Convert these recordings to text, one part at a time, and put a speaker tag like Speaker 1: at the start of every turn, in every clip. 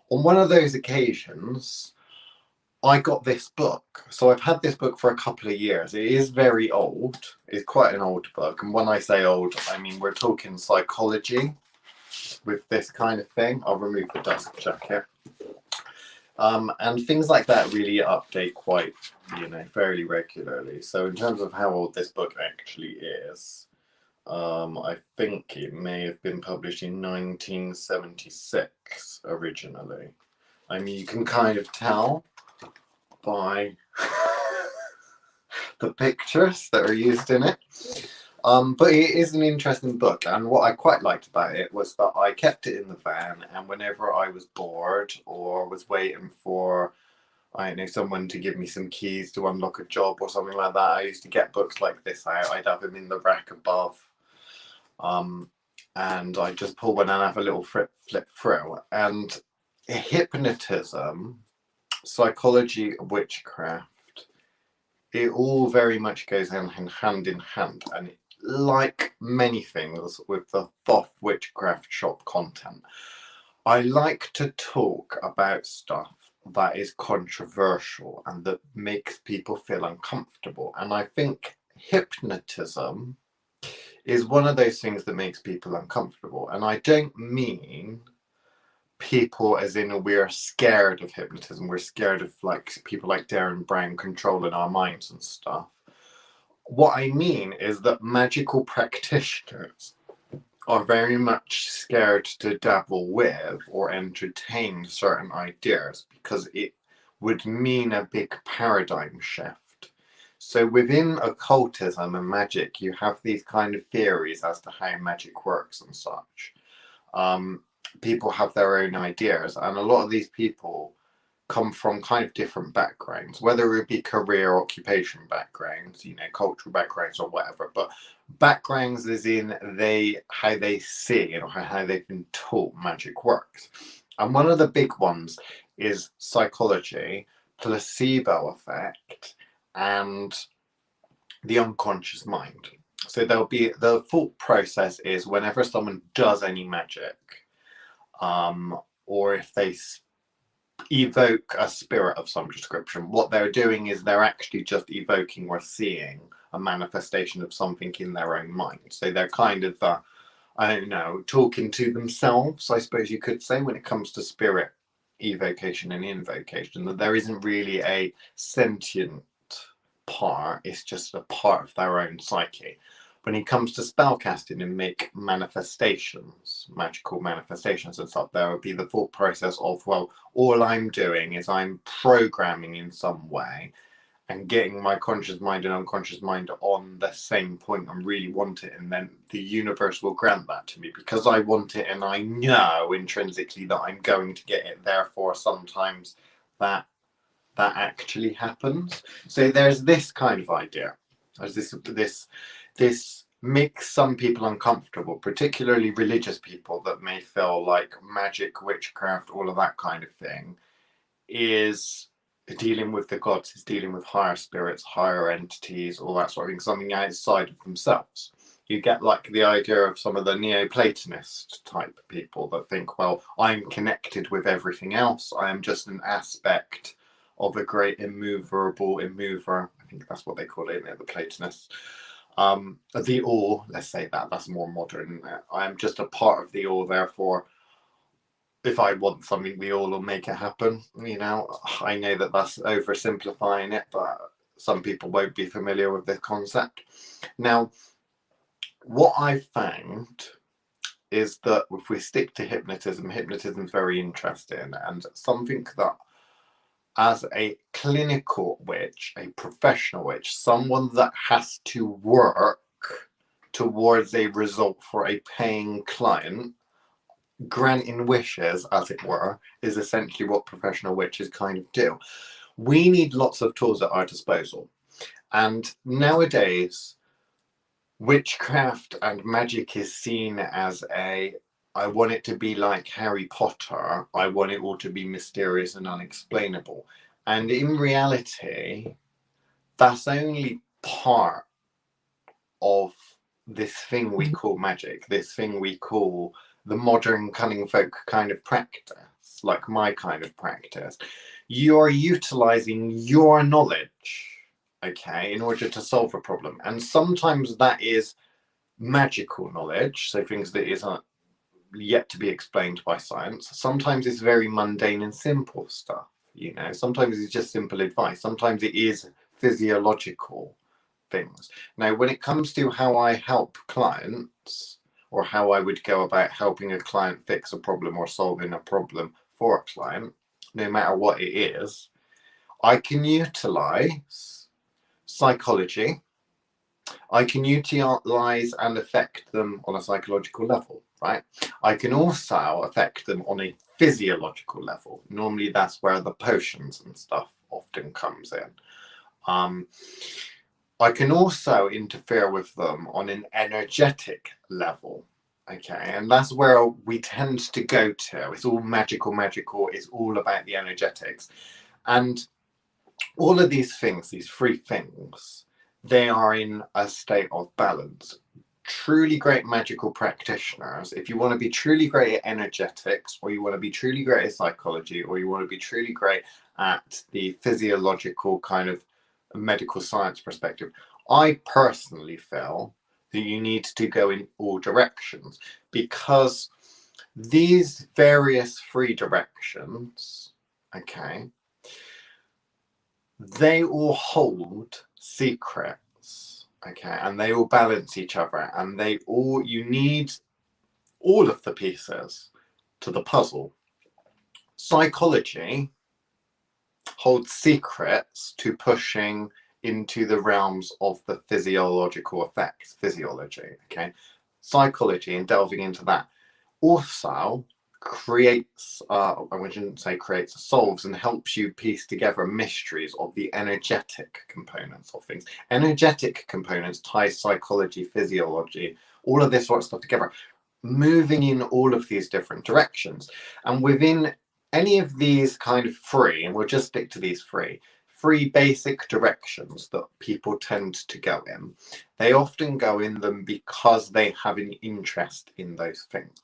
Speaker 1: On one of those occasions, I got this book. So I've had this book for a couple of years. It is very old. It's quite an old book. And when I say old, I mean we're talking psychology with this kind of thing. I'll remove the dust jacket. And things like that really update quite, fairly regularly. So in terms of how old this book actually is, I think it may have been published in 1976 originally. I mean, you can kind of tell by the pictures that are used in it. But it is an interesting book, and what I quite liked about it was that I kept it in the van, and whenever I was bored or was waiting for, I don't know, someone to give me some keys to unlock a job or something like that, I used to get books like this out. I'd have them in the rack above, and I'd just pull one and have a little flip through. And hypnotism, psychology, witchcraft, it all very much goes hand in hand, and like many things with the Thoth witchcraft shop content, I like to talk about stuff that is controversial and that makes people feel uncomfortable. And I think hypnotism is one of those things that makes people uncomfortable. And I don't mean people as in we're scared of hypnotism. We're scared of like people like Darren Brown controlling our minds and stuff. What I mean is that magical practitioners are very much scared to dabble with or entertain certain ideas because it would mean a big paradigm shift. So within occultism and magic, you have these kind of theories as to how magic works and such. People have their own ideas, and a lot of these people come from kind of different backgrounds, whether it be career, occupation backgrounds, cultural backgrounds or whatever, but backgrounds as in how they see or how they've been taught magic works. And one of the big ones is psychology, placebo effect, and the unconscious mind. So the thought process is whenever someone does any magic, or if they evoke a spirit of some description, what they're doing is they're actually just evoking or seeing a manifestation of something in their own mind. So they're kind of, I don't know, talking to themselves, I suppose you could say, when it comes to spirit evocation and invocation, that there isn't really a sentient part, it's just a part of their own psyche. When it comes to spellcasting and make manifestations, magical manifestations and stuff, there would be the thought process of, well, all I'm doing is I'm programming in some way and getting my conscious mind and unconscious mind on the same point and really want it, and then the universe will grant that to me because I want it and I know intrinsically that I'm going to get it. Therefore, sometimes that actually happens. So there's this kind of idea. There's this makes some people uncomfortable, particularly religious people that may feel like magic, witchcraft, all of that kind of thing is dealing with the gods, is dealing with higher spirits, higher entities, all that sort of thing, something outside of themselves. You get like the idea of some of the Neoplatonist type people that think, well, I'm connected with everything else. I am just an aspect of a great immover. I think that's what they call it, the Platonists. The all, let's say that's more modern. I am just a part of the all, therefore if I want something, the all will make it happen. I know that that's oversimplifying it, but some people won't be familiar with this concept. Now, what I found is that if we stick to hypnotism is very interesting, and something that as a clinical witch, a professional witch, someone that has to work towards a result for a paying client, granting wishes, as it were, is essentially what professional witches kind of do. We need lots of tools at our disposal. And nowadays, witchcraft and magic is seen as I want it to be like Harry Potter. I want it all to be mysterious and unexplainable. And in reality, that's only part of this thing we call magic, this thing we call the modern cunning folk kind of practice. like my kind of practice, you're utilizing your knowledge, okay, in order to solve a problem. And sometimes that is magical knowledge, so things that isn't yet to be explained by science. Sometimes it's very mundane and simple stuff, you know. Sometimes it's just simple advice. Sometimes it is physiological things. Now, when it comes to how I help clients, or how I would go about helping a client fix a problem or solving a problem for a client, no matter what it is, I can utilize psychology. I can utilize and affect them on a psychological level, right? I can also affect them on a physiological level. Normally that's where the potions and stuff often comes in. I can also interfere with them on an energetic level. Okay, and that's where we tend to go to. It's all magical. It's all about the energetics. And all of these things, these three things, they are in a state of balance. Truly great magical practitioners, if you want to be truly great at energetics, or you want to be truly great at psychology, or you want to be truly great at the physiological kind of medical science perspective, I personally feel that you need to go in all directions, because these various three directions, okay, they all hold secrets, okay, and they all balance each other, and you need all of the pieces to the puzzle. Psychology holds secrets to pushing into the realms of the physiological effects, physiology, okay? Psychology, and delving into that, also creates, I shouldn't say creates, solves and helps you piece together mysteries of the energetic components of things. Energetic components ties psychology, physiology, all of this sort of stuff together, moving in all of these different directions. And within any of these kind of three, and we'll just stick to these three basic directions that people tend to go in, they often go in them because they have an interest in those things.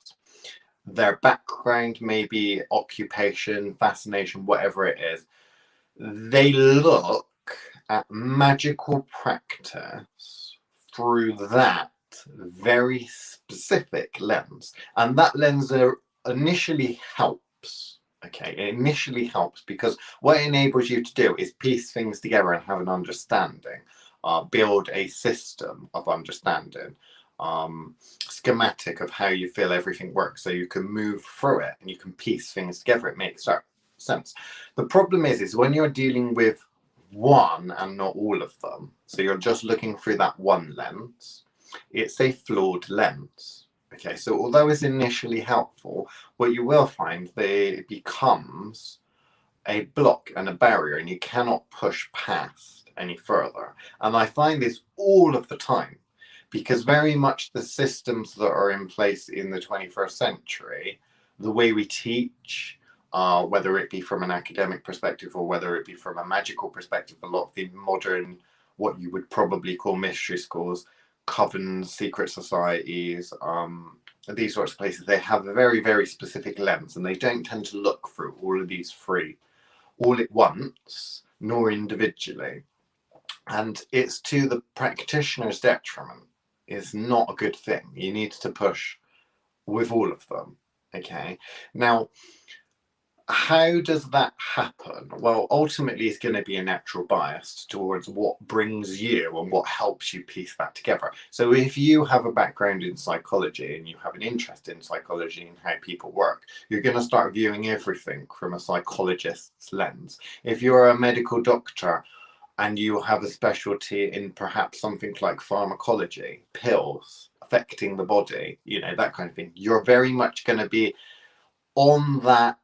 Speaker 1: Their background, maybe occupation, fascination, whatever it is, they look at magical practice through that very specific lens. And that lens initially helps. Okay, it initially helps because what it enables you to do is piece things together and have an understanding, build a system of understanding, schematic of how you feel everything works, so you can move through it and you can piece things together. It makes sense. The problem is when you're dealing with one and not all of them, so you're just looking through that one lens, it's a flawed lens. Okay, so although it's initially helpful, what you will find that it becomes a block and a barrier, and you cannot push past any further. And I find this all of the time, because very much the systems that are in place in the 21st century, the way we teach, whether it be from an academic perspective or whether it be from a magical perspective, a lot of the modern, what you would probably call mystery schools, covens, secret societies, these sorts of places, they have a very, very specific lens, and they don't tend to look through all of these three all at once, nor individually. And it's to the practitioner's detriment. It's not a good thing. You need to push with all of them. Okay. Now, how does that happen? Well, ultimately, it's going to be a natural bias towards what brings you and what helps you piece that together. So if you have a background in psychology and you have an interest in psychology and how people work, you're going to start viewing everything from a psychologist's lens. If you're a medical doctor and you have a specialty in perhaps something like pharmacology, pills affecting the body, you know, that kind of thing, you're very much going to be on that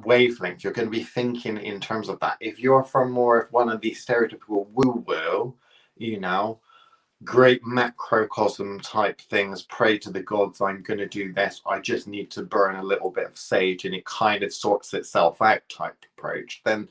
Speaker 1: wavelength. You're going to be thinking in terms of that. If you're from more of one of these stereotypical woo-woo, you know, great macrocosm type things, pray to the gods, I'm going to do this, I just need to burn a little bit of sage and it kind of sorts itself out type approach, then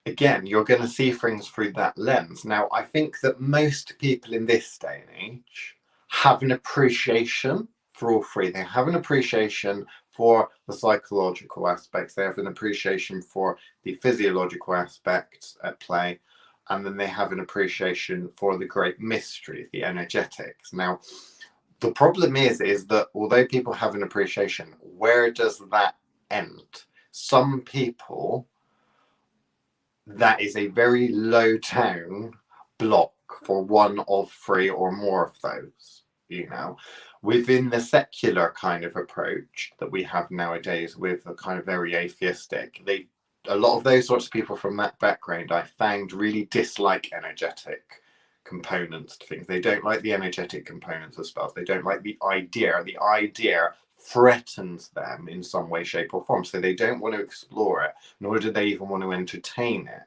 Speaker 1: again, you're going to see things through that lens. Now, I think that most people in this day and age have an appreciation for all three. They have an appreciation for the psychological aspects, they have an appreciation for the physiological aspects at play, and then they have an appreciation for the great mystery, the energetics. Now, the problem is that although people have an appreciation, where does that end? Some people, that is a very low down block for one of three or more of those, you know. Within the secular kind of approach that we have nowadays, with a kind of very atheistic, a lot of those sorts of people from that background I found really dislike energetic components to things. They don't like the energetic components of stuff. They don't like the idea. The idea threatens them in some way, shape, or form. So they don't want to explore it, nor do they even want to entertain it.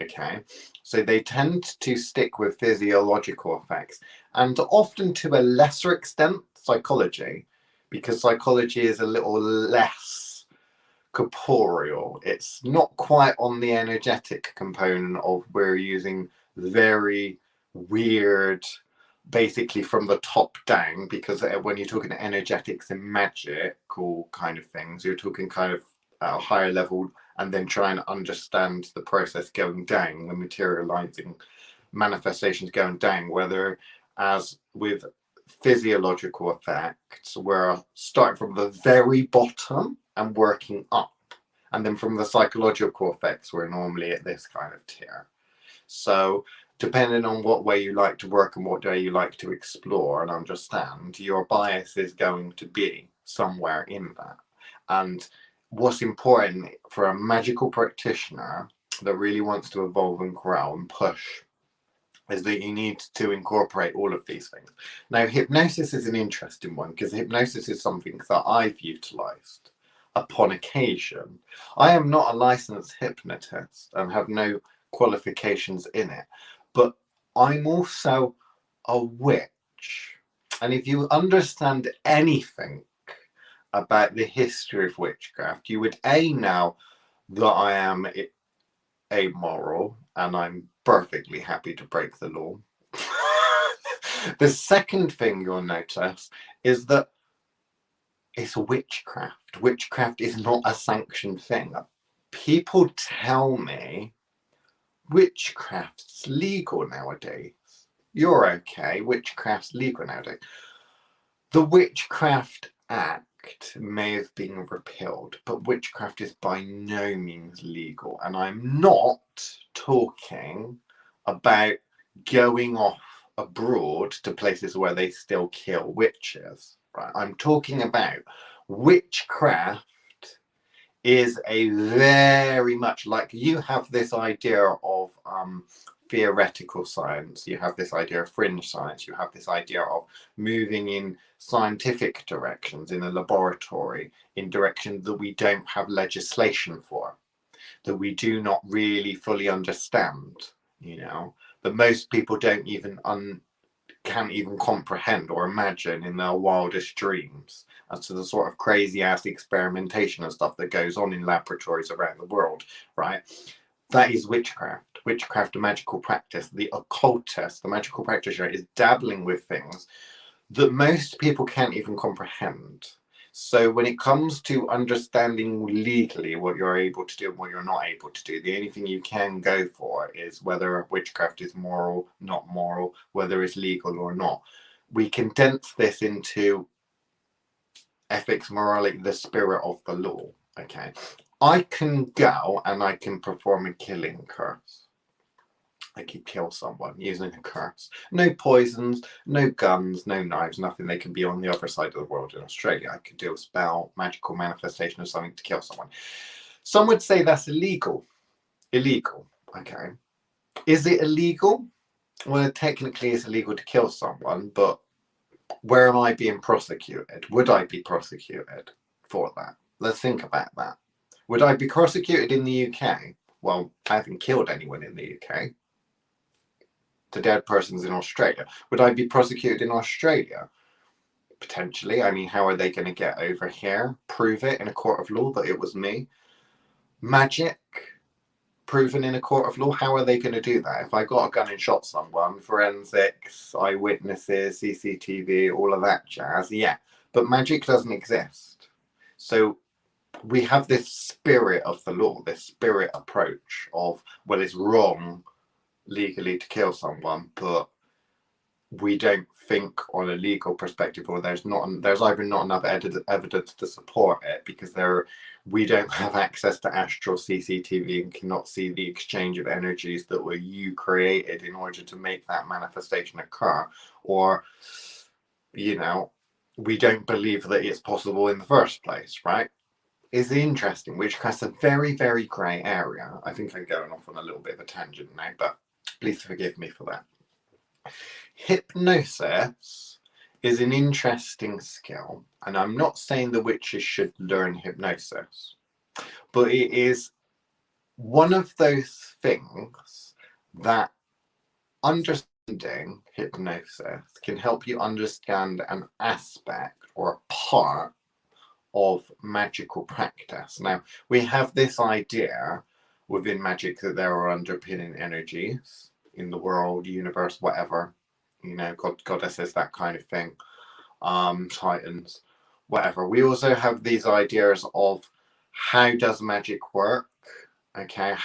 Speaker 1: Okay, so they tend to stick with physiological effects, and often to a lesser extent psychology, because psychology is a little less corporeal. It's not quite on the energetic component of we're using very weird, basically from the top down, because when you're talking energetics and magical kind of things, you're talking kind of at a higher level, and then trying to understand the process going down, the materializing manifestations going down, whether as with physiological effects, we're starting from the very bottom and working up. And then from the psychological effects, we're normally at this kind of tier. So depending on what way you like to work and what way you like to explore and understand, your bias is going to be somewhere in that. And what's important for a magical practitioner that really wants to evolve and grow and push is that you need to incorporate all of these things. Now, hypnosis is an interesting one, because hypnosis is something that I've utilized upon occasion. I am not a licensed hypnotist and have no qualifications in it, but I'm also a witch. And if you understand anything about the history of witchcraft, you would know that I am amoral and I'm perfectly happy to break the law. The second thing you'll notice is that it's witchcraft. Witchcraft is not a sanctioned thing. People tell me witchcraft's legal nowadays. You're okay, witchcraft's legal nowadays. The Witchcraft Act may have been repealed, but witchcraft is by no means legal. And I'm not talking about going off abroad to places where they still kill witches, right? I'm talking about witchcraft is a very much like, you have this idea of theoretical science, you have this idea of fringe science, you have this idea of moving in scientific directions in a laboratory, in directions that we don't have legislation for, that we do not really fully understand, you know, that most people don't even can't even comprehend or imagine in their wildest dreams, as to the sort of crazy ass experimentation and stuff that goes on in laboratories around the world, right? That is witchcraft. Witchcraft, a magical practice. The occultist, the magical practitioner, is dabbling with things that most people can't even comprehend. So when it comes to understanding legally what you're able to do and what you're not able to do, the only thing you can go for is whether witchcraft is moral, not moral, whether it's legal or not. We condense this into ethics, morality, the spirit of the law. Okay, I can go and I can perform a killing curse. I could kill someone using a curse. No poisons, no guns, no knives, nothing. They can be on the other side of the world in Australia. I could do a spell, magical manifestation of something to kill someone. Some would say that's illegal. Illegal, okay. Is it illegal? Well, technically it's illegal to kill someone, but where am I being prosecuted? Would I be prosecuted for that? Let's think about that. Would I be prosecuted in the UK? Well, I haven't killed anyone in the UK. The dead person's in Australia. Would I be prosecuted in Australia? Potentially. I mean, how are they going to get over here? Prove it in a court of law that it was me? Magic proven in a court of law? How are they going to do that? If I got a gun and shot someone, forensics, eyewitnesses, CCTV, all of that jazz, yeah. But magic doesn't exist. So we have this spirit of the law, this spirit approach of, well, it's wrong legally to kill someone, but we don't think on a legal perspective, or there's either not enough evidence to support it, because we don't have access to astral CCTV and cannot see the exchange of energies that were you created in order to make that manifestation occur, or we don't believe that it's possible in the first place, right? Is interesting, which casts a very, very grey area. I think I'm going off on a little bit of a tangent now, but please forgive me for that. Hypnosis is an interesting skill, and I'm not saying the witches should learn hypnosis, but it is one of those things that understanding hypnosis can help you understand an aspect or a part of magical practice. Now, we have this idea within magic that there are underpinning energies in the world, universe, whatever, goddesses, that kind of thing, titans, whatever. We also have these ideas of how does magic work? Okay,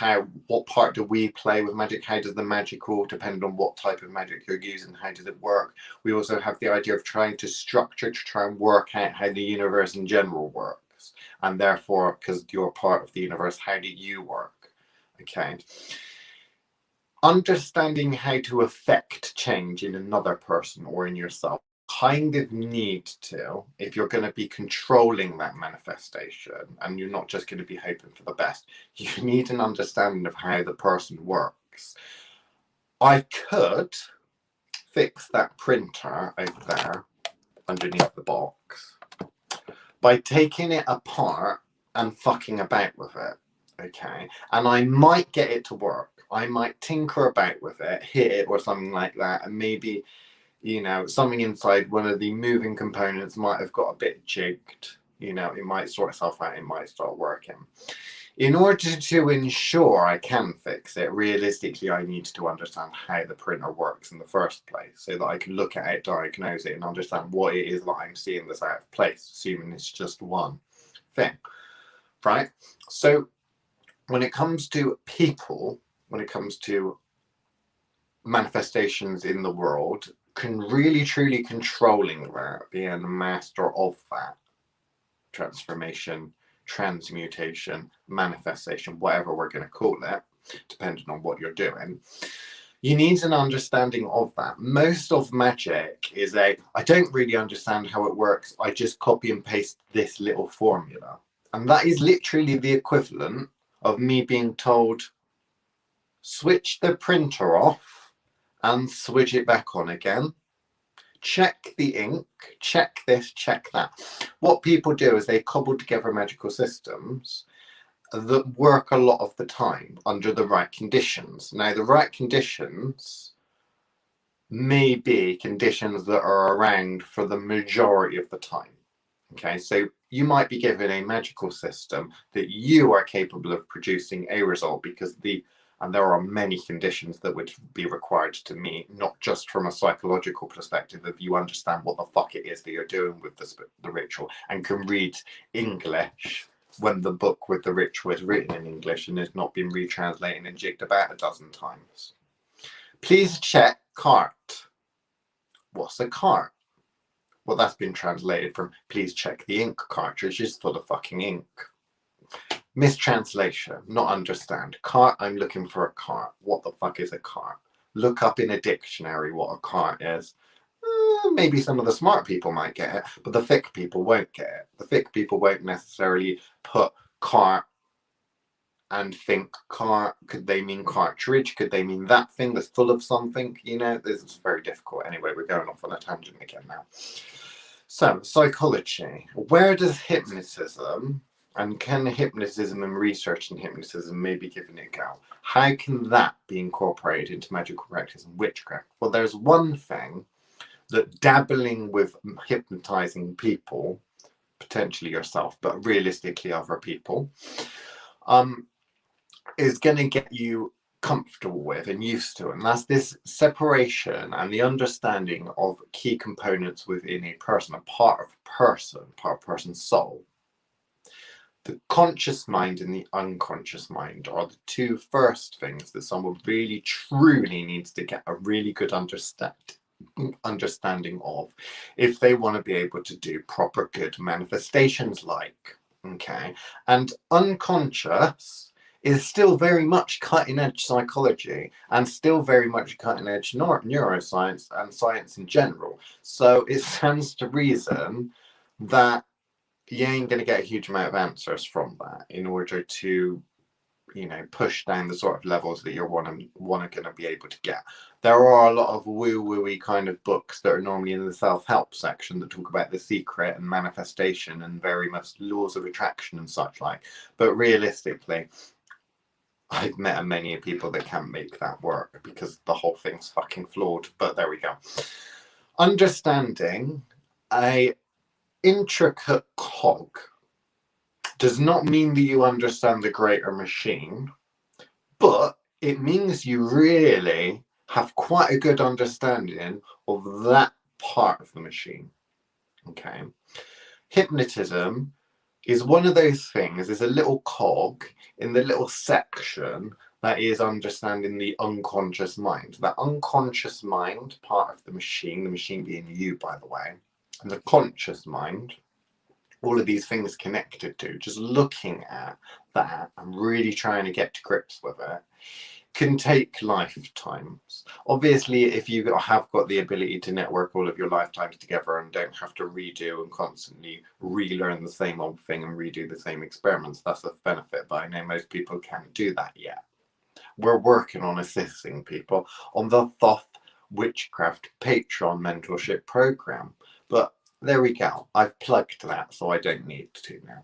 Speaker 1: what part do we play with magic? How does the magical, depend on what type of magic you're using, how does it work? We also have the idea of trying to structure, to try and work out how the universe in general works. And therefore, because you're part of the universe, how do you work? Okay. Understanding how to affect change in another person or in yourself kind of need to, if you're going to be controlling that manifestation and you're not just going to be hoping for the best, you need an understanding of how the person works. I could fix that printer over there underneath the box by taking it apart and fucking about with it. Okay, and I might get it to work. I might tinker about with it, hit it or something like that, and maybe something inside one of the moving components might have got a bit jigged. It might sort itself out, it might start working. In order to ensure I can fix it, realistically, I need to understand how the printer works in the first place, so that I can look at it, diagnose it, and understand what it is that I'm seeing that's out of place, assuming it's just one thing, right? So when it comes to people, when it comes to manifestations in the world, can really truly controlling that, being a master of that transformation, transmutation, manifestation, whatever we're going to call it, depending on what you're doing, you need an understanding of that. Most of magic is I don't really understand how it works, I just copy and paste this little formula. And that is literally the equivalent of me being told, switch the printer off and switch it back on again. Check the ink, check this, check that. What people do is they cobble together magical systems that work a lot of the time under the right conditions. Now, the right conditions may be conditions that are around for the majority of the time. Okay, so you might be given a magical system that you are capable of producing a result because and there are many conditions that would be required to meet, not just from a psychological perspective, if you understand what the fuck it is that you're doing with the ritual and can read English when the book with the ritual is written in English and has not been retranslated and jigged about a dozen times. Please check cart. What's a cart? Well, that's been translated from please check the ink cartridge is full of fucking ink. Mistranslation, not understand. Cart, I'm looking for a cart. What the fuck is a cart? Look up in a dictionary what a cart is. Maybe some of the smart people might get it, but the thick people won't get it. The thick people won't necessarily put cart and think cart. Could they mean cartridge? Could they mean that thing that's full of something? This is very difficult. Anyway, we're going off on a tangent again now. So, psychology. Where does hypnotism, and can hypnotism and research in hypnotism maybe given it a go? How can that be incorporated into magical practice and witchcraft? Well, there's one thing that dabbling with hypnotizing people, potentially yourself, but realistically other people, is going to get you comfortable with and used to, and that's this separation and the understanding of key components within a person, a part of person's soul. The conscious mind and the unconscious mind are the two first things that someone really truly needs to get a really good understanding of if they want to be able to do proper good manifestations like. Okay. And unconscious is still very much cutting edge psychology and still very much cutting edge neuroscience and science in general. So it stands to reason that you ain't going to get a huge amount of answers from that in order to, you know, push down the sort of levels that you're going to be able to get. There are a lot of woo-woo-y kind of books that are normally in the self-help section that talk about The Secret and manifestation and very much laws of attraction and such like. But realistically, I've met many people that can't make that work because the whole thing's fucking flawed. But there we go. Understanding a intricate cog does not mean that you understand the greater machine, but it means you really have quite a good understanding of that part of the machine. Okay. Hypnotism is one of those things, is a little cog in the little section that is understanding the unconscious mind. That unconscious mind part of the machine being you, by the way, and the conscious mind, all of these things connected to, just looking at that and really trying to get to grips with it can take lifetimes. Obviously, if you have got the ability to network all of your lifetimes together and don't have to redo and constantly relearn the same old thing and redo the same experiments, that's a benefit, but I know most people can't do that yet. We're working on assisting people on the Thoth Witchcraft Patreon mentorship program, but there we go. I've plugged that, so I don't need to now.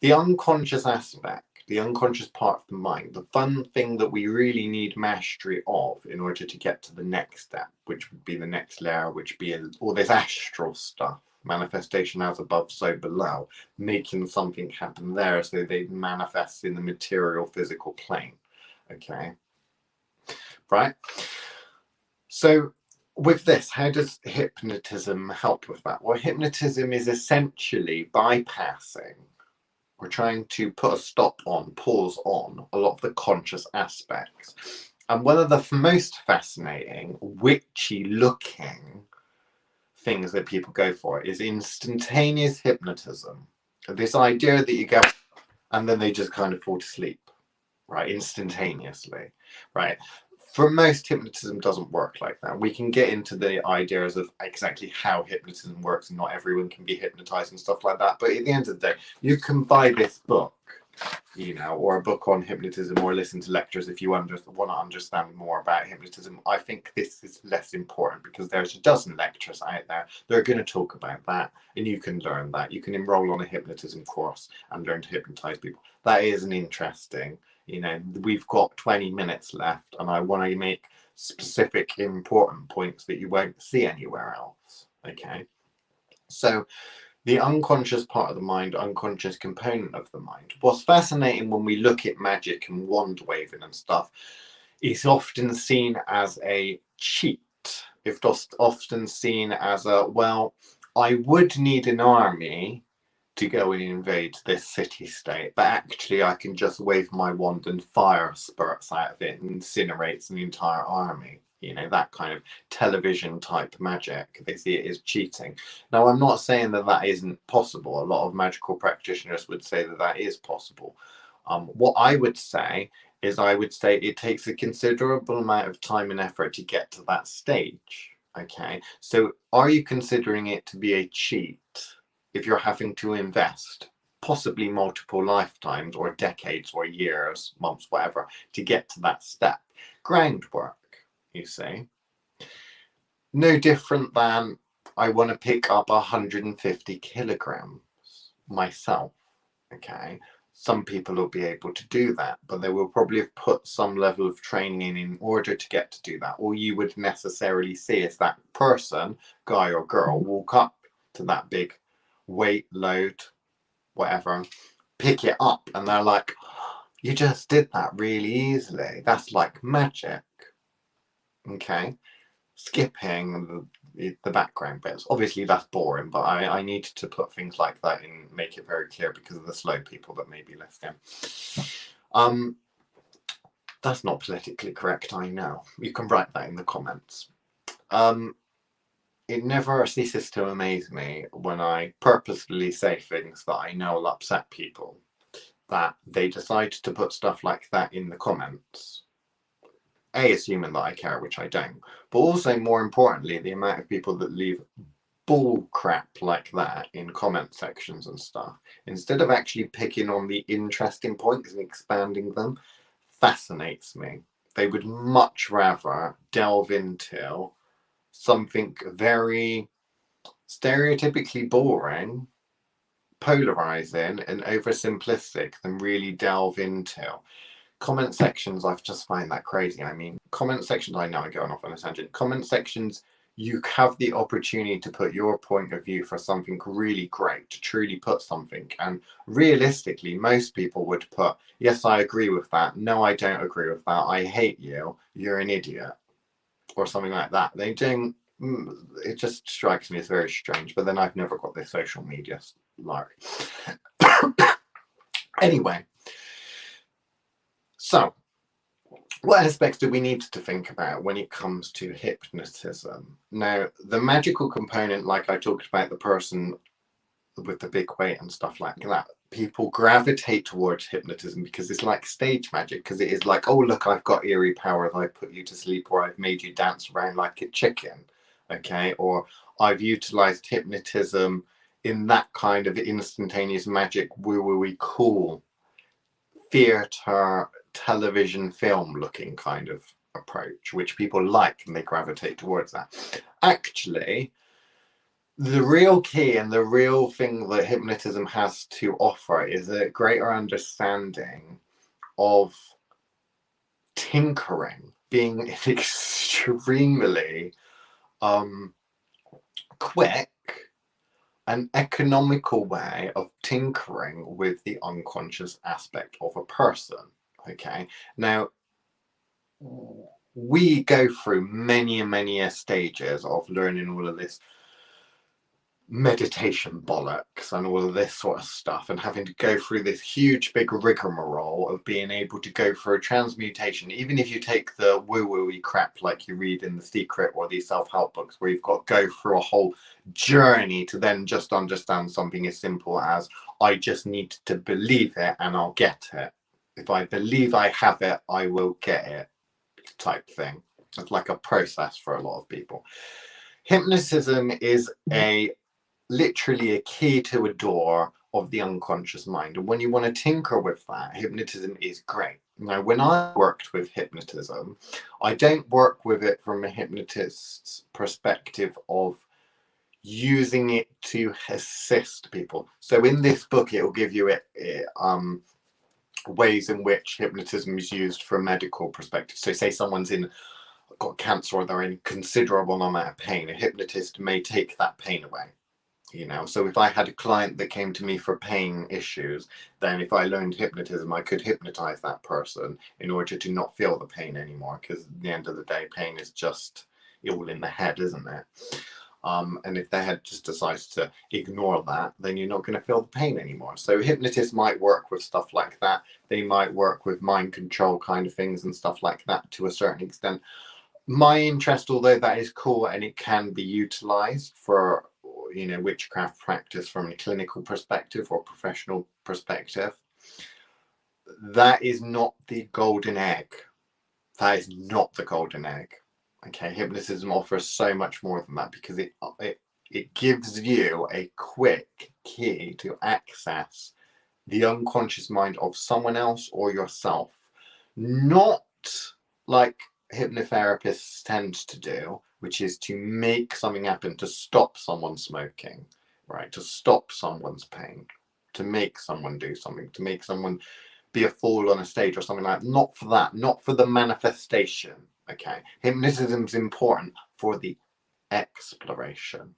Speaker 1: The unconscious aspect, the unconscious part of the mind, the fun thing that we really need mastery of in order to get to the next step, which would be the next layer, which would be all this astral stuff, manifestation as above, so below, making something happen there so they manifest in the material physical plane. Okay, right? So with this, how does hypnotism help with that? Well, hypnotism is essentially bypassing, we're trying to put a stop on, pause on a lot of the conscious aspects. And one of the most fascinating, witchy looking things that people go for is instantaneous hypnotism. This idea that you go and then they just kind of fall to sleep, right? Instantaneously, right? For most, hypnotism doesn't work like that. We can get into the ideas of exactly how hypnotism works, and not everyone can be hypnotized and stuff like that. But at the end of the day, you can buy this book, you know, or a book on hypnotism, or listen to lectures if you want to understand more about hypnotism. I think this is less important because there's a dozen lectures out there that are going to talk about that, and you can learn that. You can enroll on a hypnotism course and learn to hypnotize people. That is an interesting. You know, we've got 20 minutes left and I want to make specific important points that you won't see anywhere else. Okay. So the unconscious part of the mind, unconscious component of the mind. What's fascinating when we look at magic and wand waving and stuff, it's often seen as a cheat. It's often seen as a, well, I would need an army to go and invade this city-state, but actually I can just wave my wand and fire spurts out of it and incinerates an entire army. You know, that kind of television type magic. They see it as cheating. Now, I'm not saying that that isn't possible. A lot of magical practitioners would say that that is possible. What I would say is it takes a considerable amount of time and effort to get to that stage. Okay, so are you considering it to be a cheat if you're having to invest possibly multiple lifetimes or decades or years, months, whatever, to get to that step? Groundwork, you see. No different than I want to pick up 150 kilograms myself, okay? Some people will be able to do that, but they will probably have put some level of training in order to get to do that. All you would necessarily see is that person, guy or girl, walk up to that big weight, load, whatever, pick it up, and they're like, you just did that really easily. That's like magic. Okay, skipping the background bits. Obviously that's boring, but I needed to put things like that in, make it very clear because of the slow people that may be listening. That's not politically correct, I know. You can write that in the comments. It never ceases to amaze me when I purposefully say things that I know will upset people, that they decide to put stuff like that in the comments. Assuming that I care, which I don't, but also more importantly, the amount of people that leave bull crap like that in comment sections and stuff, instead of actually picking on the interesting points and expanding them, fascinates me. They would much rather delve into something very stereotypically boring, polarizing, and oversimplistic than really delve into comment sections. I've just find that crazy. I mean, comment sections, I know I'm going off on a tangent. Comment sections, you have the opportunity to put your point of view for something really great, to truly put something. And realistically, most people would put, yes, I agree with that. No, I don't agree with that. I hate you. You're an idiot. Or something like that. They don't, it just strikes me as very strange. But then I've never got this social media lark. Anyway. So, what aspects do we need to think about when it comes to hypnotism? Now, the magical component, like I talked about, the person with the big weight and stuff like that, people gravitate towards hypnotism because it's like stage magic, because it is like, oh, look, I've got eerie powers, I've put you to sleep, or I've made you dance around like a chicken, okay? Or I've utilized hypnotism in that kind of instantaneous magic, woo-woo-y, cool theatre, television, film looking kind of approach, which people like and they gravitate towards that. Actually, the real key and the real thing that hypnotism has to offer is a greater understanding of tinkering, being an extremely quick and economical way of tinkering with the unconscious aspect of a person. Okay, now we go through many stages of learning all of this meditation bollocks and all of this sort of stuff, and having to go through this huge big rigmarole of being able to go for a transmutation. Even if you take the woo-woo-y crap like you read in The Secret or these self-help books, where you've got to go through a whole journey to then just understand something as simple as, I just need to believe it and I'll get it. If I believe I have it, I will get it, type thing. It's like a process for a lot of people. Hypnotism is literally a key to a door of the unconscious mind. And when you want to tinker with that, hypnotism is great. Now, when I worked with hypnotism, I don't work with it from a hypnotist's perspective of using it to assist people. So in this book, it will give you ways in which hypnotism is used from a medical perspective. So say someone's got cancer or they're in considerable amount of pain, a hypnotist may take that pain away. You know, so if I had a client that came to me for pain issues, then if I learned hypnotism, I could hypnotize that person in order to not feel the pain anymore, because at the end of the day, pain is just all in the head, isn't it? And if they had just decided to ignore that, then you're not going to feel the pain anymore. So hypnotists might work with stuff like that. They might work with mind control kind of things and stuff like that to a certain extent. My interest, although that is cool and it can be utilized for, you know, witchcraft practice from a clinical perspective or professional perspective, that is not the golden egg. That is not the golden egg. Okay, hypnotism offers so much more than that, because it gives you a quick key to access the unconscious mind of someone else or yourself. Not like hypnotherapists tend to do, which is to make something happen to stop someone smoking, right? To stop someone's pain, to make someone do something, to make someone be a fool on a stage or something like that. Not for that, not for the manifestation. Okay, hypnotism is important for the exploration.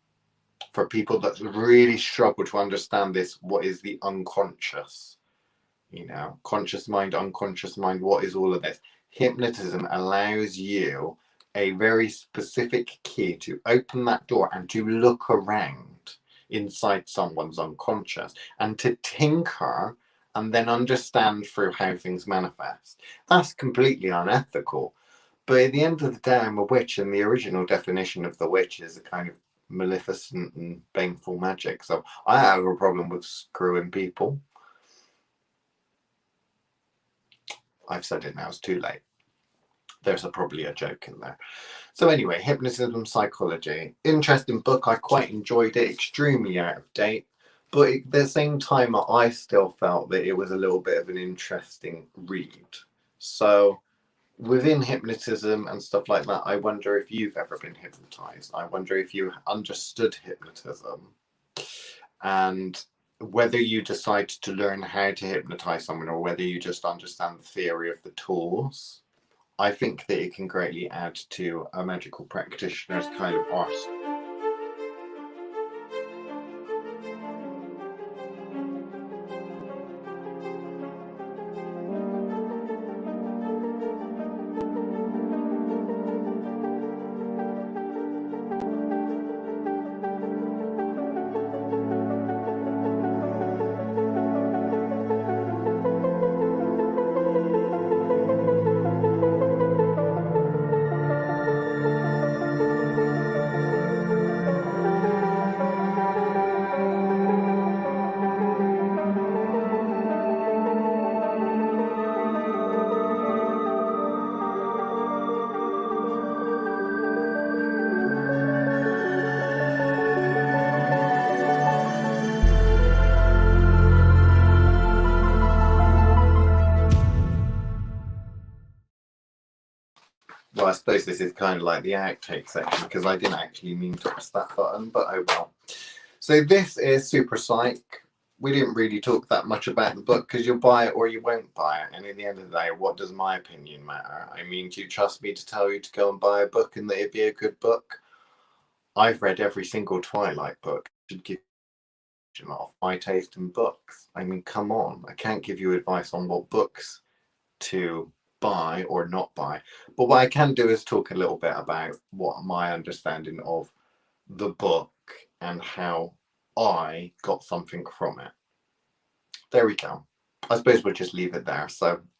Speaker 1: For people that really struggle to understand this, what is the unconscious? You know, conscious mind, unconscious mind, what is all of this? Hypnotism allows you a very specific key to open that door and to look around inside someone's unconscious and to tinker and then understand through how things manifest. That's completely unethical. But at the end of the day, I'm a witch, and the original definition of the witch is a kind of maleficent and baneful magic. So I have a problem with screwing people. I've said it now, it's too late. There's probably a joke in there. So anyway, Hypnotism Psychology. Interesting book. I quite enjoyed it. Extremely out of date. But at the same time, I still felt that it was a little bit of an interesting read. So within hypnotism and stuff like that, I wonder if you've ever been hypnotized. I wonder if you understood hypnotism and whether you decide to learn how to hypnotize someone or whether you just understand the theory of the tools. I think that it can greatly add to a magical practitioner's kind of art. Well, I suppose this is kind of like the outtake section because I didn't actually mean to press that button, but oh well. So this is Superpsych. We didn't really talk that much about the book because you'll buy it or you won't buy it. And in the end of the day, what does my opinion matter? I mean, do you trust me to tell you to go and buy a book and that it'd be a good book? I've read every single Twilight book. I should give you off my taste in books. I mean, come on. I can't give you advice on what books to buy or not buy. But what I can do is talk a little bit about what my understanding of the book and how I got something from it. There we go. I suppose we'll just leave it there. So